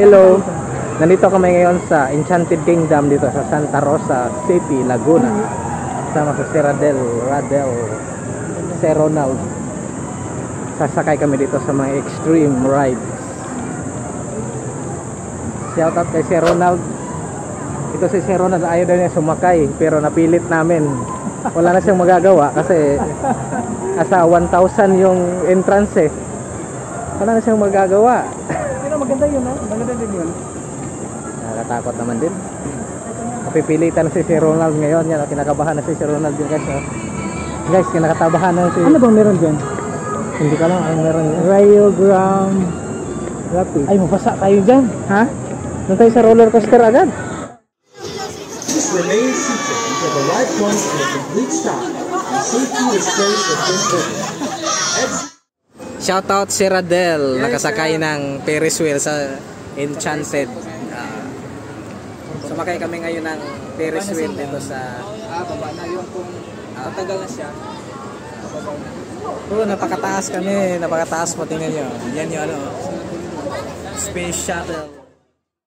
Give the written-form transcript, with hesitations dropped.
Hello! Nandito kami ngayon sa Enchanted Kingdom dito sa Santa Rosa City, Laguna. Sama sa si Radel, Sir Ronald. Sasakay kami dito sa mga extreme rides. Shoutout kay Sir Ronald. Ito si Sir Ronald, ayaw daw niya sumakay pero napilit namin. Wala na siyang magagawa kasi asa 1,000 yung entrance eh. Wala na siyang magagawa. Pero maganda yun, no? Maganda din yun. Nakatakot naman din. Kapipilitan na si Sir Ronald ngayon. Yan, kinakabahan na si Sir Ronald din guys. Guys, kinakatabahan na si... Ano bang meron dyan? Hindi ka lang, ang meron yun. Ryogram Rapid. Ay, mabasa tayo dyan. Ha? Doon tayo sa roller coaster agad. This remains secret until the right point and a complete stop. And safety is first and important. Shoutout si Radel, nakasakay ng Ferris wheel sa Enchanted. Sumakay kami ngayon ng Ferris wheel dito sa... Baba na yung kung Matagal na siya. Napakataas kami, napakataas po, tingnan nyo. Yan yung ano, space shuttle.